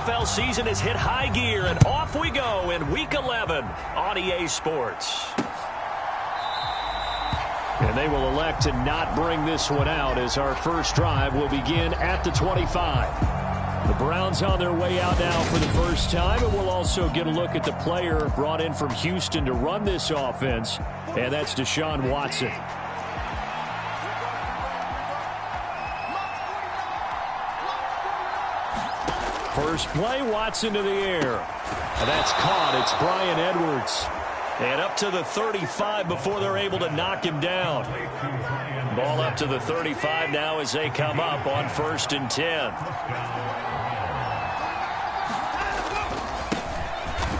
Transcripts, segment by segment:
NFL season has hit high gear, and off we go in Week 11 on EA Sports. And they will elect to not bring this one out as our first drive will begin at the 25. The Browns on their way out now for the first time, and we'll also get a look at the player brought in from Houston to run this offense, and that's Deshaun Watson. First play, Watson to the air. And that's caught. It's Bryan Edwards. And up to the 35 before they're able to knock him down. Ball up to the 35 now as they come up on 1st and 10.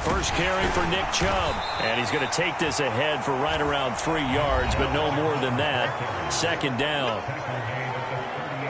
First carry for Nick Chubb. And he's going to take this ahead for right around 3 yards, but no more than that. 2nd down.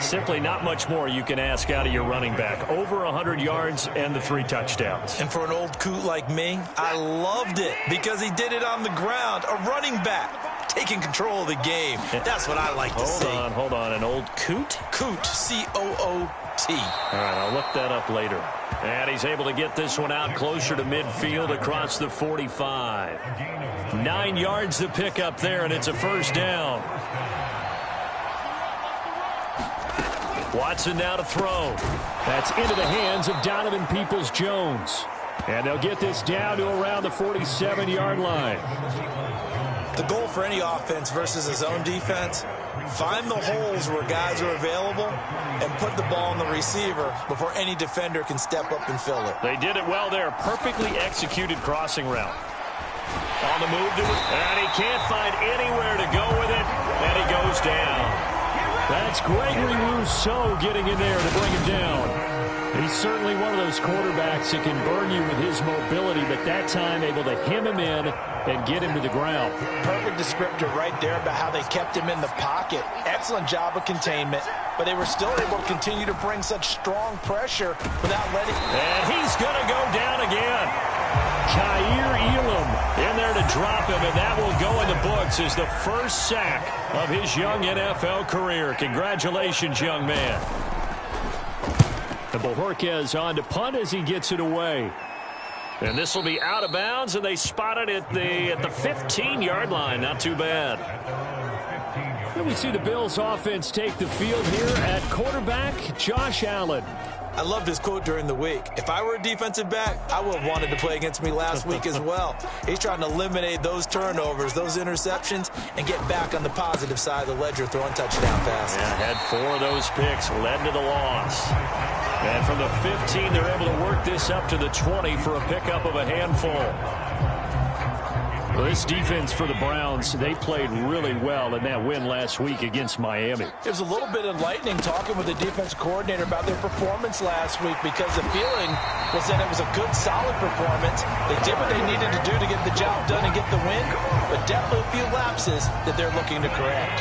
Simply not much more you can ask out of your running back. Over 100 yards and the 3 touchdowns. And for an old coot like me, I loved it because he did it on the ground. A running back taking control of the game. That's what I like to see. Hold on. An old coot? Coot, C-O-O-T. All right, I'll look that up later. And he's able to get this one out closer to midfield across the 45. 9 yards to pick up there, and it's a 1st down. Watson now to throw. That's into the hands of Donovan Peoples-Jones. And they'll get this down to around the 47-yard line. The goal for any offense versus a zone defense, find the holes where guys are available and put the ball on the receiver before any defender can step up and fill it. They did it well there. Perfectly executed crossing route. On the move to it, and he can't find anywhere to go with it, and he goes down. That's Gregory Rousseau getting in there to bring him down. He's certainly one of those quarterbacks that can burn you with his mobility, but that time able to hem him in and get him to the ground. Perfect descriptor right there about how they kept him in the pocket. Excellent job of containment, but they were still able to continue to bring such strong pressure without letting... And he's going to go down again. Kaiir Elam in there to drop him, and that will go in the books as the first sack of his young NFL career. Congratulations, young man. And Bojorquez on to punt as he gets it away. And this will be out of bounds, and they spot it at the 15-yard line. Not too bad. And we see the Bills offense take the field here at quarterback, Josh Allen. I loved his quote during the week. If I were a defensive back, I would have wanted to play against me last week as well. He's trying to eliminate those turnovers, those interceptions, and get back on the positive side of the ledger, throwing touchdown passes. Yeah, had 4 of those picks, led to the loss. And from the 15, they're able to work this up to the 20 for a pickup of a handful. Well, this defense for the Browns, they played really well in that win last week against Miami. It was a little bit enlightening talking with the defense coordinator about their performance last week because the feeling was that it was a good, solid performance. They did what they needed to do to get the job done and get the win, but definitely a few lapses that they're looking to correct.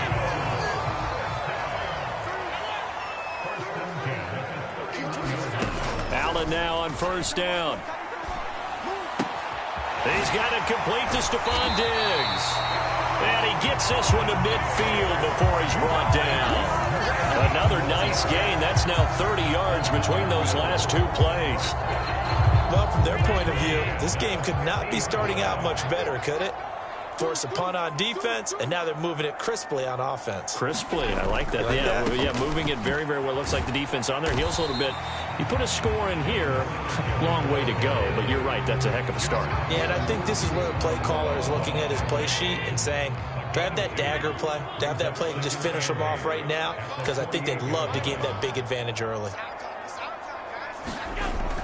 Allen now on 1st down. He's got it complete to Stephon Diggs. And he gets this one to midfield before he's brought down. Another nice gain. That's now 30 yards between those last 2 plays. Well, from their point of view, this game could not be starting out much better, could it? Force a punt on defense, and now they're moving it crisply on offense. Crisply, I like that. Yeah, moving it very, very well. Looks like the defense on their heels a little bit. You put a score in here, long way to go, but you're right, that's a heck of a start. Yeah, and I think this is where the play caller is looking at his play sheet and saying, do I have that dagger play? Do I have that play and just finish them off right now? Because I think they'd love to gain that big advantage early.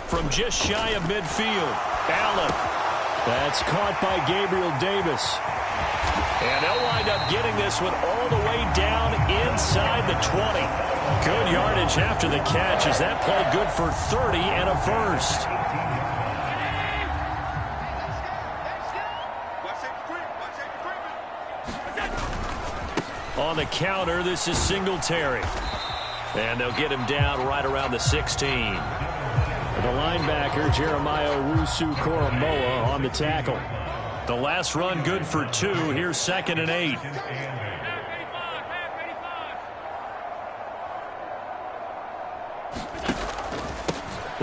From just shy of midfield, Allen. That's caught by Gabriel Davis. And they'll wind up getting this one all the way down inside the 20. Good yardage after the catch. Is that play good for 30 and a first? On the counter, this is Singletary. And they'll get him down right around the 16. The linebacker, Jeremiah Owusu-Koramoah, on the tackle. The last run good for 2. Here's 2nd and 8.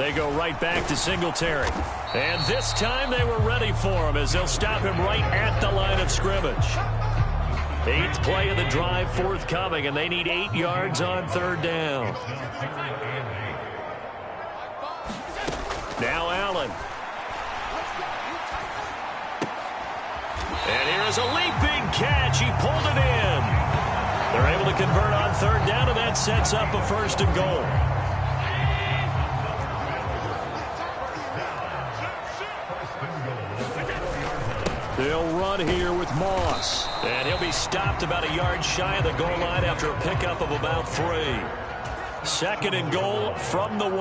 They go right back to Singletary. And this time they were ready for him as they'll stop him right at the line of scrimmage. 8th play of the drive forthcoming, and they need 8 yards on 3rd down. Now Allen. And here is a leaping catch. He pulled it in. They're able to convert on 3rd down, and that sets up a 1st and goal. They'll run here with Moss. And he'll be stopped about a yard shy of the goal line after a pickup of about 3. 2nd and goal from the 1.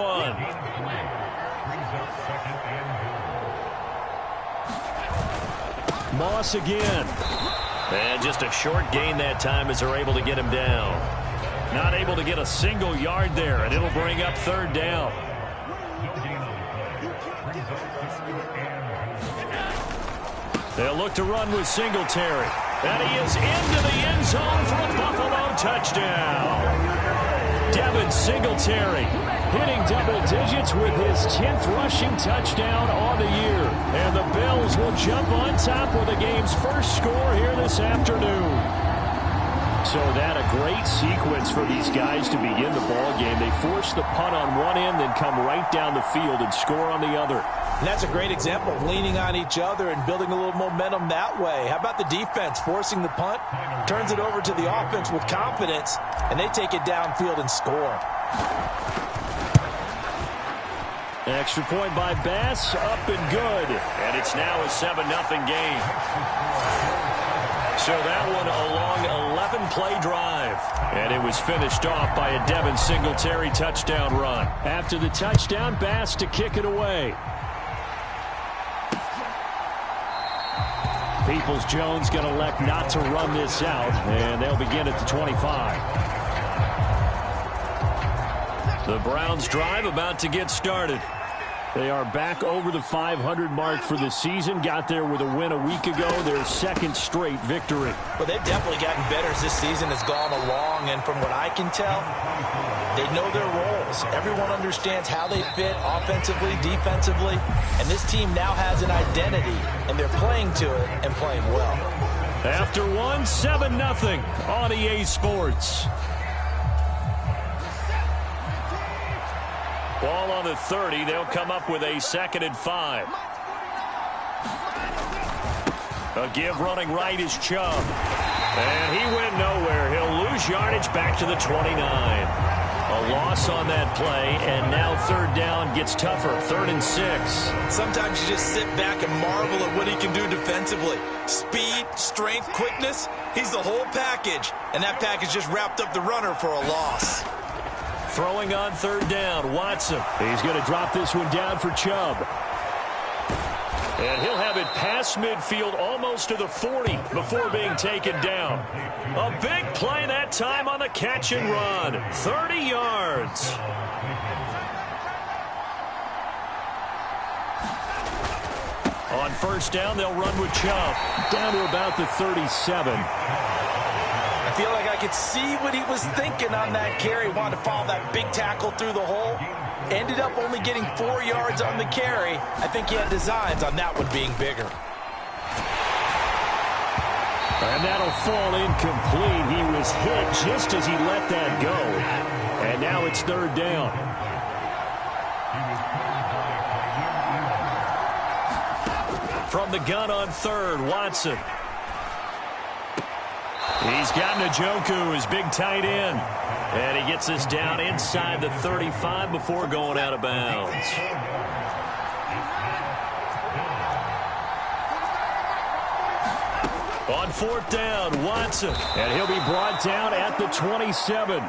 Moss again. And just a short gain that time as they're able to get him down. Not able to get a single yard there, and it'll bring up 3rd down. They'll look to run with Singletary. And he is into the end zone for a Buffalo touchdown. Devin Singletary hitting double digits with his 10th rushing touchdown on the year. And the Bills will jump on top with the game's first score here this afternoon. So that a great sequence for these guys to begin the ball game. They force the punt on one end, then come right down the field and score on the other. And that's a great example of leaning on each other and building a little momentum that way. How about the defense forcing the punt, turns it over to the offense with confidence, and they take it downfield and score. Extra point by Bass, up and good. And it's now a 7-0 game. So that one a long 11-play drive. And it was finished off by a Devin Singletary touchdown run. After the touchdown, Bass to kick it away. Peoples-Jones going to elect not to run this out, and they'll begin at the 25. The Browns drive about to get started. They are back over the 500 mark for the season. Got there with a win a week ago, their 2nd straight victory. Well, they've definitely gotten better as this season has gone along, and from what I can tell, they know their roles. Everyone understands how they fit offensively, defensively, and this team now has an identity, and they're playing to it and playing well. After one, 7-0 on EA Sports. Ball on the 30. They'll come up with a 2nd and 5. A give running right is Chubb. And he went nowhere. He'll lose yardage back to the 29. A loss on that play, and now 3rd down gets tougher. 3rd and 6. Sometimes you just sit back and marvel at what he can do defensively. Speed, strength, quickness. He's the whole package. And that package just wrapped up the runner for a loss. Throwing on 3rd down, Watson. He's going to drop this one down for Chubb. And he'll have it past midfield almost to the 40 before being taken down. A big play that time on the catch and run. 30 yards. On 1st down, they'll run with Chubb. Down to about the 37. I feel like I could see what he was thinking on that carry. Wanted to follow that big tackle through the hole. Ended up only getting 4 yards on the carry. I think he had designs on that one being bigger. And that'll fall incomplete. He was hit just as he let that go. And now it's 3rd down. From the gun on 3rd, Watson. He's got Njoku, his big tight end. And he gets us down inside the 35 before going out of bounds. On 4th down, Watson. And he'll be brought down at the 27.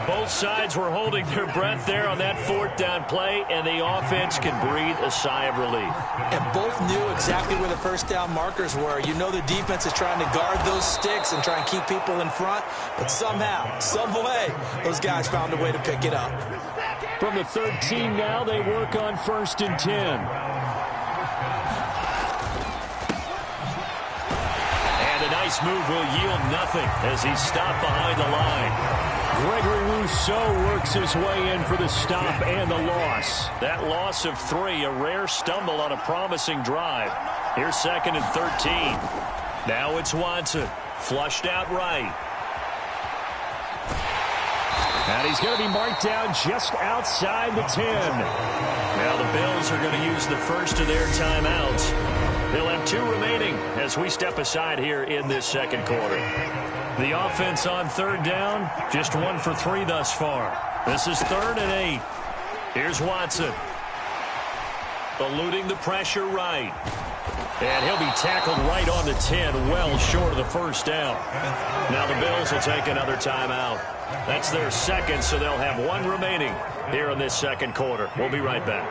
Both sides were holding their breath there on that 4th down play, and the offense can breathe a sigh of relief. And both knew exactly where the 1st down markers were. You know the defense is trying to guard those sticks and try and keep people in front, but somehow, some way, those guys found a way to pick it up. From the 13 now, they work on 1st and 10. And a nice move will yield nothing as he's stopped behind the line. Gregory so works his way in for the stop and the loss. That loss of 3, a rare stumble on a promising drive. Here's 2nd and 13. Now it's Watson. Flushed out right. And he's going to be marked down just outside the 10. Now the Bills are going to use the first of their timeouts. They'll have 2 remaining as we step aside here in this second quarter. The offense on 3rd down, just 1 for 3 thus far. This is 3rd and 8. Here's Watson. Eluding the pressure right. And he'll be tackled right on the 10, well short of the first down. Now the Bills will take another timeout. That's their second, so they'll have 1 remaining here in this second quarter. We'll be right back.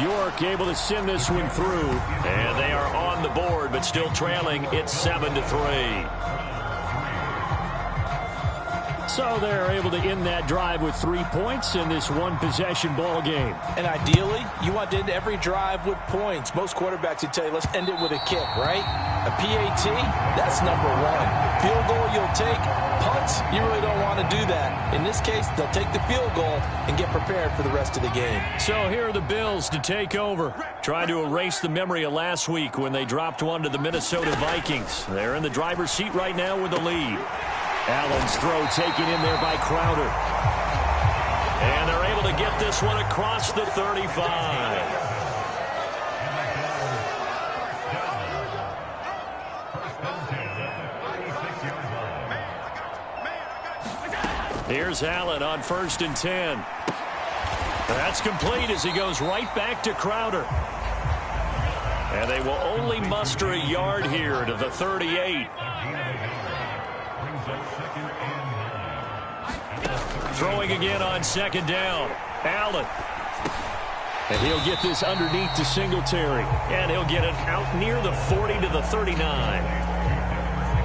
York able to send this one through. And they are on the board, but still trailing. It's 7-3. So they're able to end that drive with 3 points in this one-possession ball game. And ideally, you want to end every drive with points. Most quarterbacks would tell you, let's end it with a kick, right? A PAT, that's number 1. Field goal you'll take. Punts, you really don't want to do that. In this case, they'll take the field goal and get prepared for the rest of the game. So here are the Bills to take over. Trying to erase the memory of last week when they dropped one to the Minnesota Vikings. They're in the driver's seat right now with the lead. Allen's throw taken in there by Crowder. And they're able to get this one across the 35. Here's Allen on 1st and 10. That's complete as he goes right back to Crowder. And they will only muster a yard here to the 38. Throwing again on 2nd down. Allen. And he'll get this underneath to Singletary. And he'll get it out near the 40 to the 39.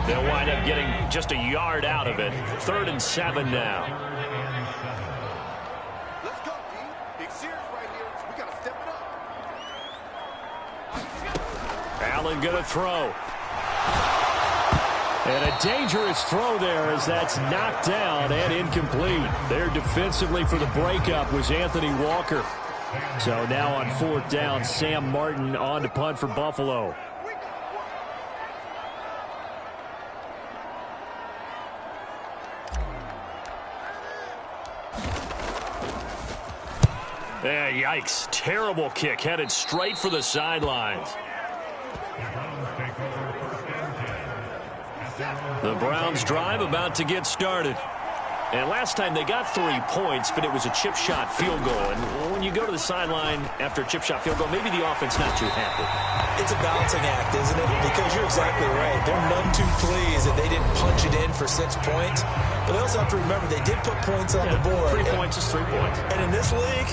They'll wind up getting just a yard out of it. 3rd and 7 now. Let's go, D. Big series right here. We got to step it up. Allen going to throw. And a dangerous throw there as that's knocked down and incomplete. There defensively for the breakup was Anthony Walker. So now on 4th down, Sam Martin on to punt for Buffalo. Yeah, yikes. Terrible kick headed straight for the sidelines. The Browns drive about to get started. And last time they got 3 points, but it was a chip shot field goal. And when you go to the sideline after a chip shot field goal, maybe the offense not too happy. It's a balancing act, isn't it? Because you're exactly right. They're none too pleased that they didn't punch it in for 6 points. But they also have to remember they did put points on the board. 3 points is 3 points. And in this league,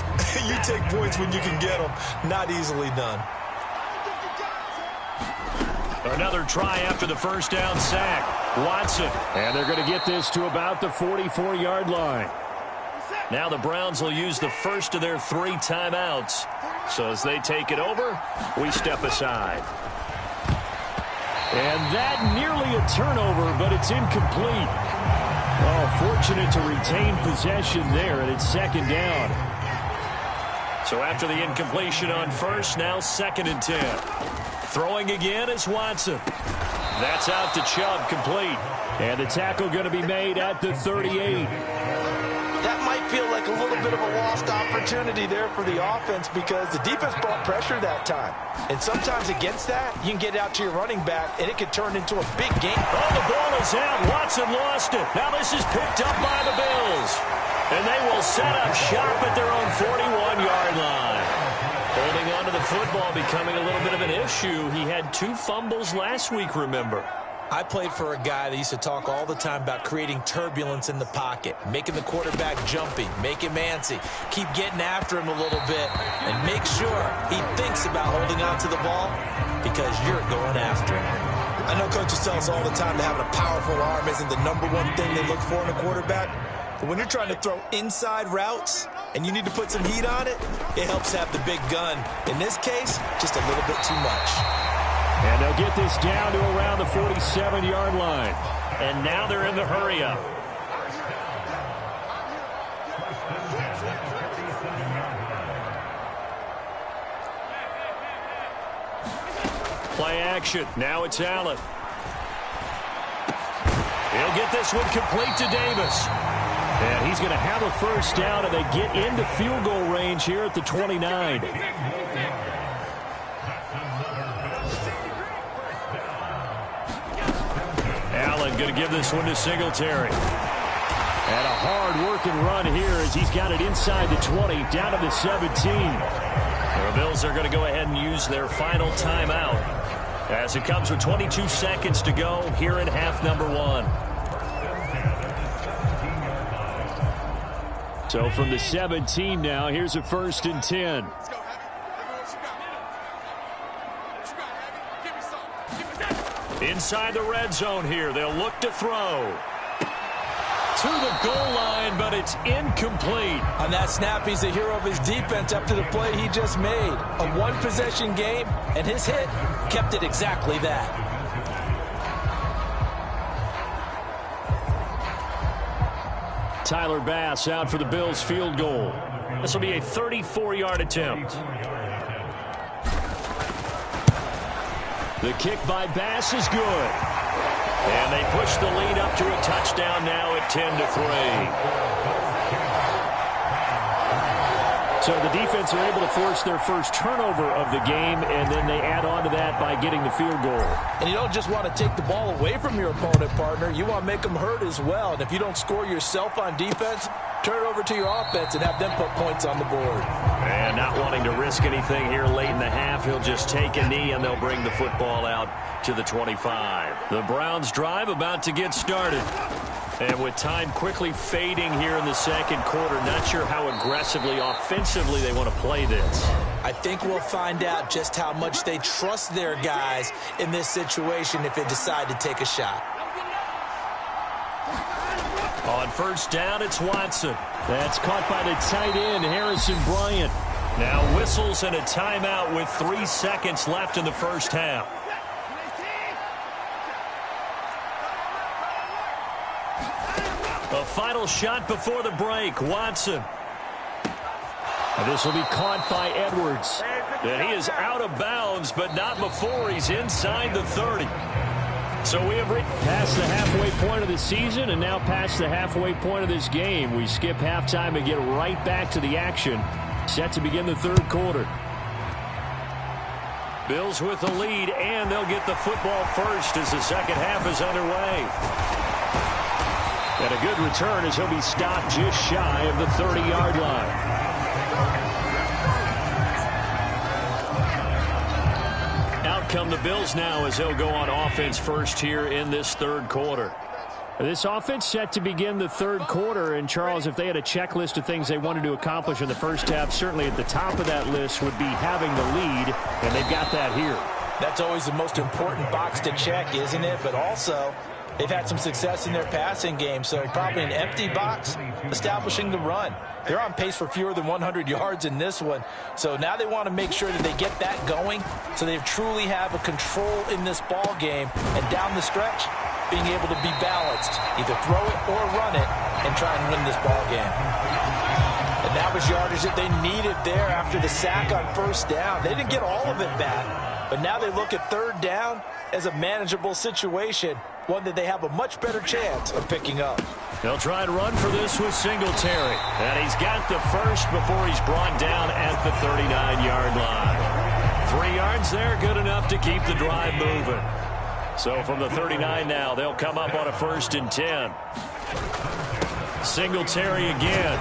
you take points when you can get them. Not easily done. Another try after the first down sack. Watson. And they're going to get this to about the 44-yard line. Now the Browns will use the first of their 3 timeouts. So as they take it over, we step aside. And that nearly a turnover, but it's incomplete. Oh, fortunate to retain possession there, and it's 2nd down. So after the incompletion on 1st, now 2nd and 10. Throwing again is Watson. That's out to Chubb, complete. And the tackle going to be made at the 38. That might feel like a little bit of a lost opportunity there for the offense because the defense brought pressure that time. And sometimes against that, you can get out to your running back, and it could turn into a big game. Oh, the ball is out. Watson lost it. Now this is picked up by the Bills. And they will set up shop at their own 41-yard line. Holding on to the football becoming a little bit of an issue. He had 2 fumbles last week, remember. I played for a guy that used to talk all the time about creating turbulence in the pocket, making the quarterback jumpy, make him antsy, keep getting after him a little bit, and make sure he thinks about holding on to the ball because you're going after him. I know coaches tell us all the time that having a powerful arm isn't the #1 thing they look for in a quarterback, but when you're trying to throw inside routes and you need to put some heat on it, it helps have the big gun. In this case, just a little bit too much. And they'll get this down to around the 47-yard line. And now they're in the hurry-up. Play action. Now it's Allen. He'll get this one complete to Davis. And he's going to have a first down, and they get into field goal range here at the 29. Allen going to give this one to Singletary. And a hard-working run here as he's got it inside the 20, down to the 17. The Bills are going to go ahead and use their final timeout as it comes with 22 seconds to go here in half number 1. So from the 17 now, here's a 1st and 10. Inside the red zone here, they'll look to throw. To the goal line, but it's incomplete. On that snap, he's the hero of his defense after the play he just made. A one-possession game, and his hit kept it exactly that. Tyler Bass out for the Bills field goal. This will be a 34-yard attempt. The kick by Bass is good. And they push the lead up to a touchdown now at 10-3. So the defense are able to force their first turnover of the game, and then they add on to that by getting the field goal. And you don't just want to take the ball away from your opponent, partner. You want to make them hurt as well. And if you don't score yourself on defense, turn it over to your offense and have them put points on the board. And not wanting to risk anything here late in the half, he'll just take a knee, and they'll bring the football out to the 25. The Browns drive about to get started. And with time quickly fading here in the second quarter, not sure how aggressively, offensively they want to play this. I think we'll find out just how much they trust their guys in this situation if they decide to take a shot. On first down, it's Watson. That's caught by the tight end, Harrison Bryant. Now whistles and a timeout with 3 seconds left in the first half. A final shot before the break. Watson. And this will be caught by Edwards. And he is out of bounds, but not before he's inside the 30. So we have reached past the halfway point of the season and now past the halfway point of this game. We skip halftime and get right back to the action. Set to begin the third quarter. Bills with the lead, and they'll get the football first as the second half is underway. And a good return as he'll be stopped just shy of the 30-yard line. Out come the Bills now as they'll go on offense first here in this third quarter. This offense set to begin the third quarter. And, Charles, if they had a checklist of things they wanted to accomplish in the first half, certainly at the top of that list would be having the lead, and they've got that here. That's always the most important box to check, isn't it? But also, they've had some success in their passing game, so probably an empty box establishing the run. They're on pace for fewer than 100 yards in this one. So now they want to make sure that they get that going so they truly have a control in this ball game. And down the stretch, being able to be balanced, either throw it or run it, and try and win this ball game. And that was yardage that they needed there after the sack on first down. They didn't get all of it back, but now they look at third down as a manageable situation, one that they have a much better chance of picking up. They'll try and run for this with Singletary. And he's got the first before he's brought down at the 39-yard line. 3 yards there, good enough to keep the drive moving. So from the 39 now, they'll come up on a 1st and 10. Singletary again.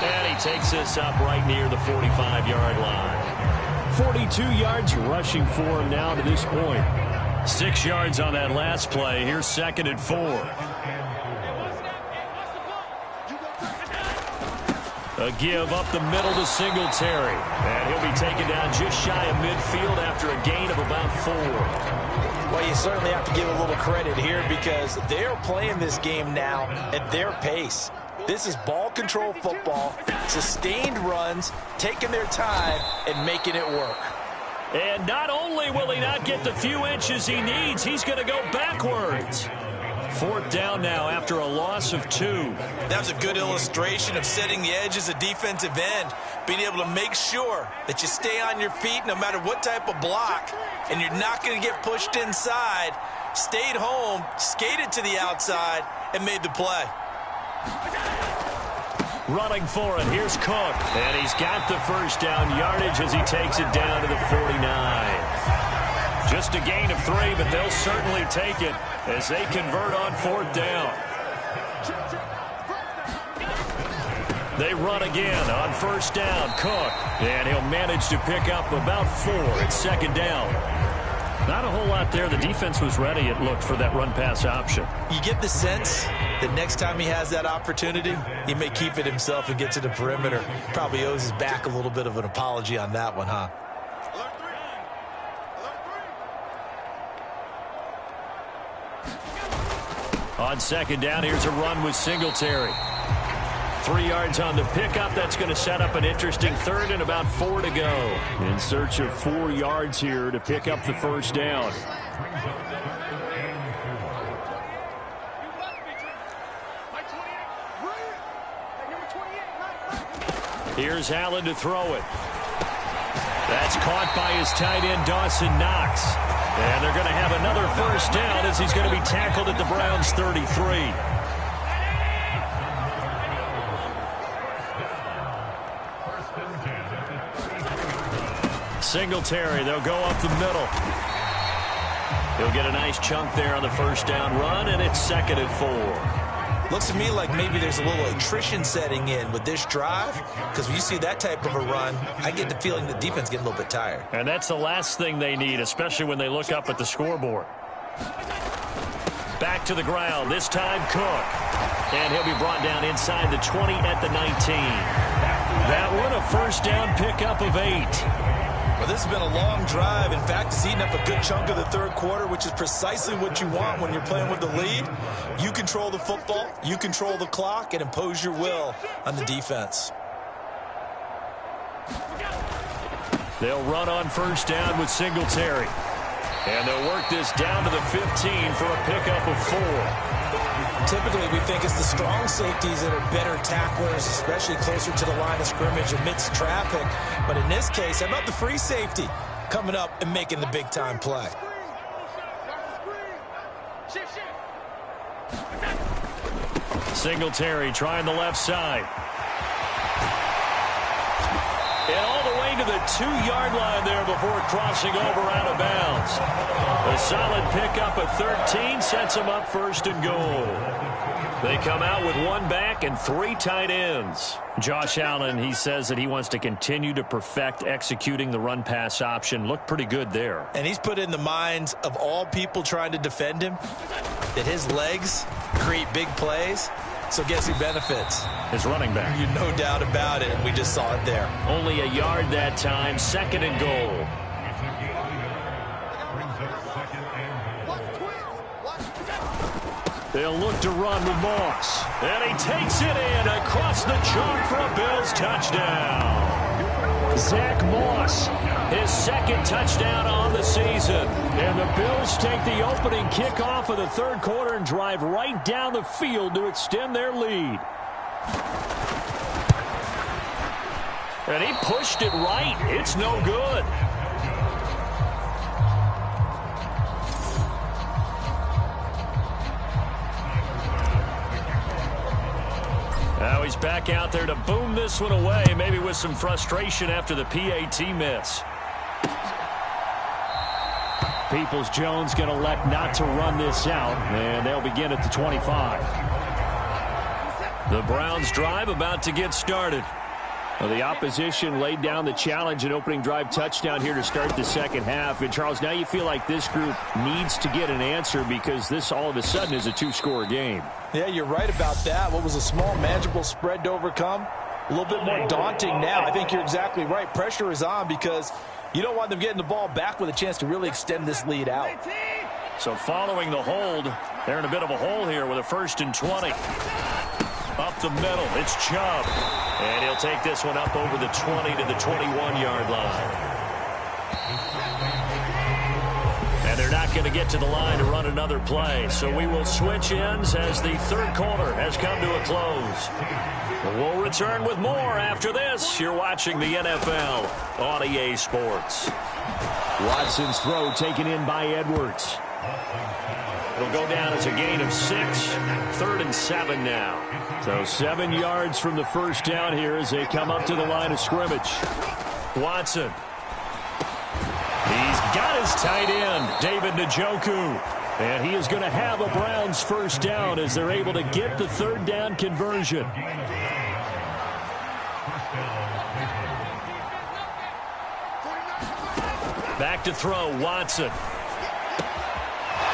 And he takes this up right near the 45-yard line. 42 yards rushing for him now to this point. 6 yards on that last play. Here's 2nd and 4. A give up the middle to Singletary. And he'll be taken down just shy of midfield after a gain of about 4. Well, you certainly have to give a little credit here because they're playing this game now at their pace. This is ball control football, sustained runs, taking their time, and making it work. And not only will he not get the few inches he needs, he's going to go backwards. 4th down now after a loss of 2. That was a good illustration of setting the edge as a defensive end, being able to make sure that you stay on your feet no matter what type of block, and you're not going to get pushed inside. Stayed home, skated to the outside, and made the play. Running for it, here's Cook, and he's got the first down yardage as he takes it down to the 49. Just a gain of 3, but they'll certainly take it as they convert on 4th down. They run again on 1st down. Cook, and he'll manage to pick up about 4 at 2nd down. Not a whole lot there. The defense was ready, it looked, for that run-pass option. You get the sense that next time he has that opportunity, he may keep it himself and get to the perimeter. Probably owes his back a little bit of an apology on that one, huh? On 2nd down, here's a run with Singletary. 3 yards on the pickup. That's going to set up an interesting 3rd and about 4 to go. In search of 4 yards here to pick up the first down. Here's Allen to throw it. That's caught by his tight end, Dawson Knox. And they're going to have another first down as he's going to be tackled at the Browns' 33. Singletary, they'll go up the middle. He'll get a nice chunk there on the first down run, and it's 2nd and 4. Looks to me like maybe there's a little attrition setting in with this drive, because when you see that type of a run, I get the feeling the defense getting a little bit tired. And that's the last thing they need, especially when they look up at the scoreboard. Back to the ground, this time Cook. And he'll be brought down inside the 20 at the 19. That one, a first down pickup of 8. Well, this has been a long drive. In fact, it's eaten up a good chunk of the 3rd quarter, which is precisely what you want when you're playing with the lead. You control the football, you control the clock, and impose your will on the defense. They'll run on first down with Singletary. And they'll work this down to the 15 for a pickup of 4. Typically, we think it's the strong safeties that are better tacklers, especially closer to the line of scrimmage amidst traffic. But in this case, how about the free safety coming up and making the big-time play? Singletary trying the left side. And all the way to the 2-yard line there before crossing over out of bounds. A solid pickup of 13 sets them up 1st and goal. They come out with 1 back and 3 tight ends. Josh Allen, he says that he wants to continue to perfect executing the run-pass option. Looked pretty good there. And he's put in the minds of all people trying to defend him that his legs create big plays. So guess who benefits? His running back. You no doubt about it, and we just saw it there. Only a yard that time, 2nd and goal. They'll look to run with Moss. And he takes it in across the chalk for a Bills touchdown. Zach Moss, his 2nd touchdown on the season. And the Bills take the opening kickoff of the 3rd quarter and drive right down the field to extend their lead. And he pushed it right. It's no good. Now he's back out there to boom this one away, maybe with some frustration after the PAT miss. Peoples-Jones going to elect not to run this out, and they'll begin at the 25. The Browns drive about to get started. Well, the opposition laid down the challenge and opening drive touchdown here to start the 2nd half. And, Charles, now you feel like this group needs to get an answer because this all of a sudden is a 2-score game. Yeah, you're right about that. What was a small, manageable spread to overcome? A little bit more daunting now. I think you're exactly right. Pressure is on because you don't want them getting the ball back with a chance to really extend this lead out. So following the hold, they're in a bit of a hole here with a 1st and 20. Up the middle, it's Chubb. And he'll take this one up over the 20 to the 21-yard line. not going to get to the line to run another play. So we will switch ends as the third quarter has come to a close. We'll return with more after this. You're watching the NFL on EA Sports. Watson's throw taken in by Edwards. It'll go down as a gain of 6, 3rd and 7 now. So 7 yards from the first down here as they come up to the line of scrimmage. Watson. He's got his tight end, David Njoku. And he is going to have a Browns first down as they're able to get the third down conversion. Back to throw, Watson.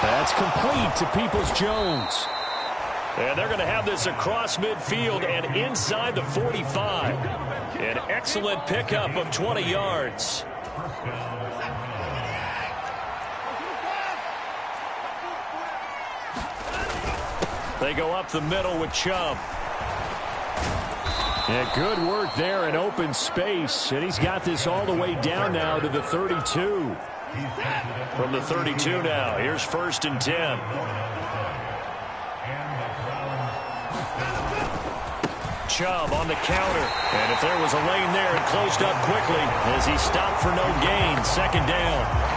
That's complete to Peoples-Jones. And they're going to have this across midfield and inside the 45. An excellent pickup of 20 yards. They go up the middle with Chubb. Yeah, good work there in open space. And he's got this all the way down now to the 32. From the 32 now, here's 1st and 10. Chubb on the counter. And if there was a lane there, it closed up quickly as he stopped for no gain. 2nd down.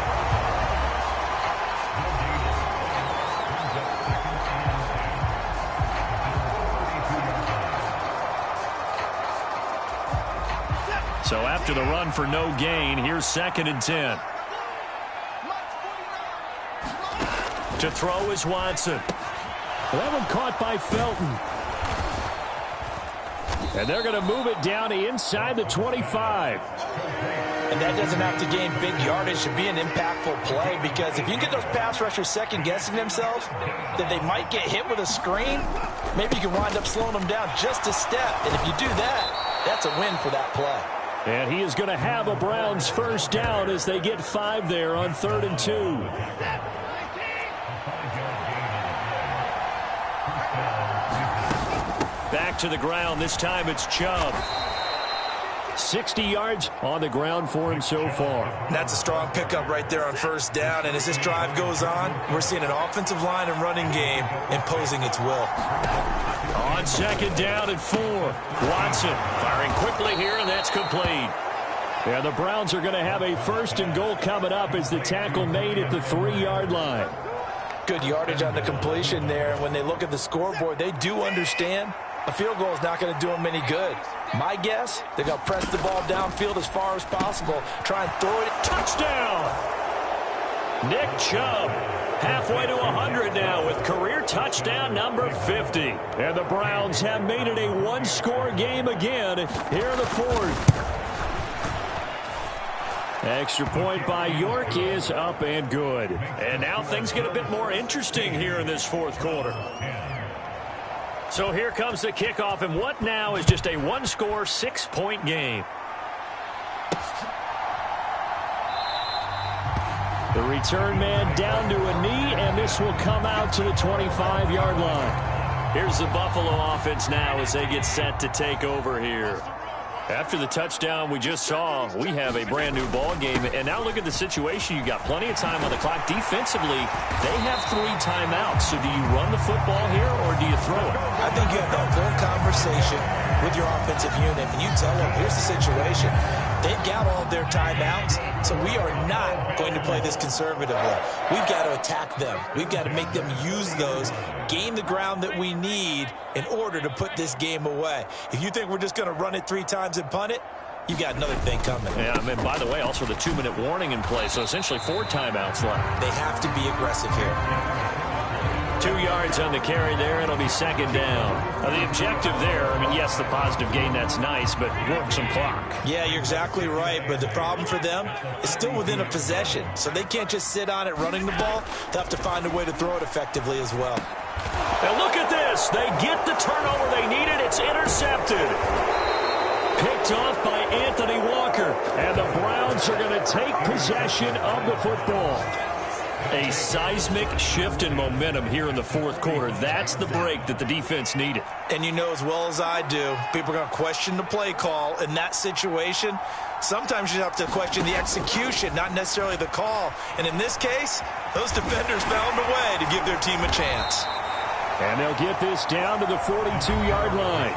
So after the run for no gain, here's 2nd and 10. To throw is Watson. That one caught by Felton. And they're going to move it down to inside the 25. And that doesn't have to gain big yardage to be an impactful play, because if you get those pass rushers second-guessing themselves that they might get hit with a screen, maybe you can wind up slowing them down just a step. And if you do that, that's a win for that play. And he is going to have a Browns first down as they get 5 there on 3rd and 2. Back to the ground. This time it's Chubb. 60 yards on the ground for him so far. That's a strong pickup right there on 1st down. And as this drive goes on, we're seeing an offensive line and running game imposing its will. On 2nd down and 4. Watson firing quickly here, and that's complete. Yeah, the Browns are going to have a 1st and goal coming up as the tackle made at the 3-yard line. Good yardage on the completion there. When they look at the scoreboard, they do understand a field goal is not going to do them any good. My guess, they're going to press the ball downfield as far as possible, try and throw it. Touchdown! Nick Chubb, halfway to 100 now with career touchdown number 50. And the Browns have made it a one-score game again here in the 4th. Extra point by York is up and good. And now things get a bit more interesting here in this 4th quarter. So here comes the kickoff, and what now is just a one-score, 6-point game. The return man down to a knee, and this will come out to the 25-yard line. Here's the Buffalo offense now as they get set to take over here. After the touchdown we just saw, we have a brand-new ball game. And now look at the situation. You got plenty of time on the clock. Defensively, they have 3 timeouts. So do you run the football here or do you throw it? I think you have that full conversation with your offensive unit, and you tell them, here's the situation. They've got all of their timeouts, so we are not going to play this conservatively. We've got to attack them. We've got to make them use those, gain the ground that we need in order to put this game away. If you think we're just going to run it 3 times and punt it, you've got another thing coming. Yeah, I mean, by the way, also the 2-minute warning in play, so essentially 4 timeouts left. They have to be aggressive here. 2 yards on the carry there. It'll be 2nd down. Now, the objective there, I mean, yes, the positive gain, that's nice, but work some clock. Yeah, you're exactly right, but the problem for them is still within a possession, so they can't just sit on it running the ball. They'll have to find a way to throw it effectively as well. Now, look at this. They get the turnover they needed. It's intercepted. Picked off by Anthony Walker, and the Browns are going to take possession of the football. A seismic shift in momentum here in the fourth quarter. That's the break that the defense needed. And you know as well as I do, people are going to question the play call in that situation. Sometimes you have to question the execution, not necessarily the call. And in this case, those defenders found a way to give their team a chance. And they'll get this down to the 42-yard line.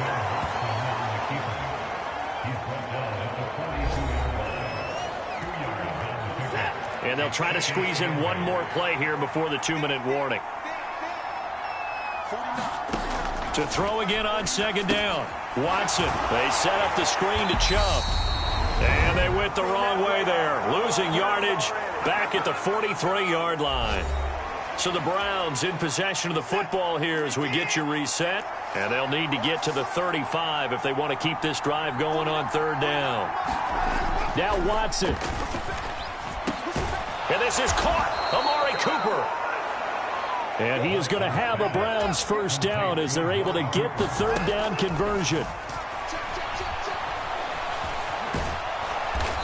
And they'll try to squeeze in one more play here before the 2-minute warning. To throw again on second down. Watson, they set up the screen to Chubb. And they went the wrong way there. Losing yardage back at the 43-yard line. So the Browns in possession of the football here as we get you reset. And they'll need to get to the 35 if they want to keep this drive going on third down. Now Watson. And this is caught. Amari Cooper. And he is going to have a Browns first down as they're able to get the third down conversion.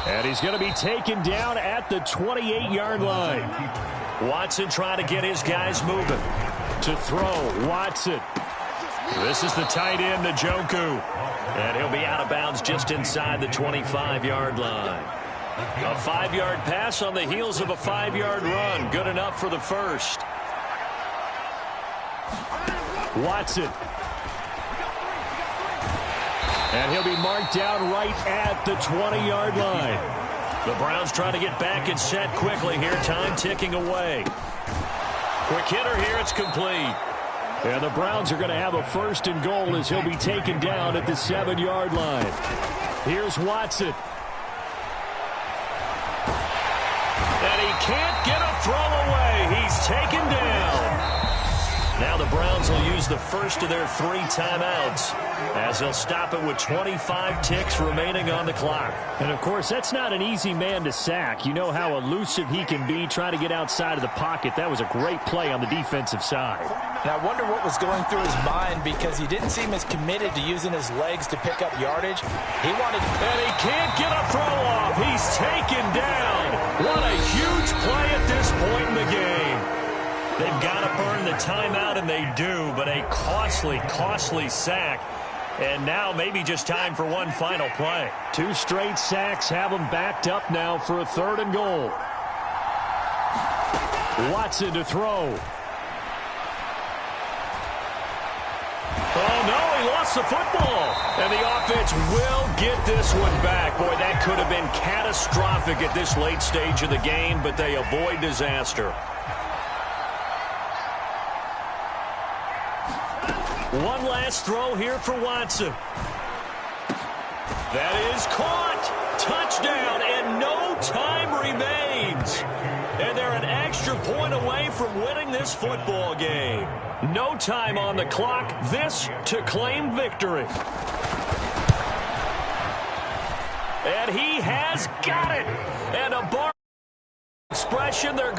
And he's going to be taken down at the 28-yard line. Watson trying to get his guys moving. To throw, Watson. This is the tight end, Njoku. And he'll be out of bounds just inside the 25-yard line. A 5-yard pass on the heels of a 5-yard run. Good enough for the first. Watson. And he'll be marked down right at the 20-yard line. The Browns trying to get back and set quickly here. Time ticking away. Quick hitter here. It's complete. And the Browns are going to have a first and goal as he'll be taken down at the 7-yard line. Here's Watson. And he can't get a throw away. He's taken down. Now the Browns will use the first of their 3 timeouts as they'll stop it with 25 ticks remaining on the clock. And, of course, that's not an easy man to sack. You know how elusive he can be trying to get outside of the pocket. That was a great play on the defensive side. And I wonder what was going through his mind because he didn't seem as committed to using his legs to pick up yardage. He wanted... And he can't get a throw off. He's taken down. What a huge play at this point in the game. They've got to burn the timeout, and they do, but a costly, costly sack. And now maybe just time for one final play. 2 straight sacks have them backed up now for a 3rd and goal. Watson to throw. Oh, no, he lost the football. And the offense will get this one back. Boy, that could have been catastrophic at this late stage of the game, but they avoid disaster. One last throw here for Watson. That is caught. Touchdown, and no time remains. And they're an extra point away from winning this football game. No time on the clock. This to claim victory. And he has got it. And a bar expression, they're going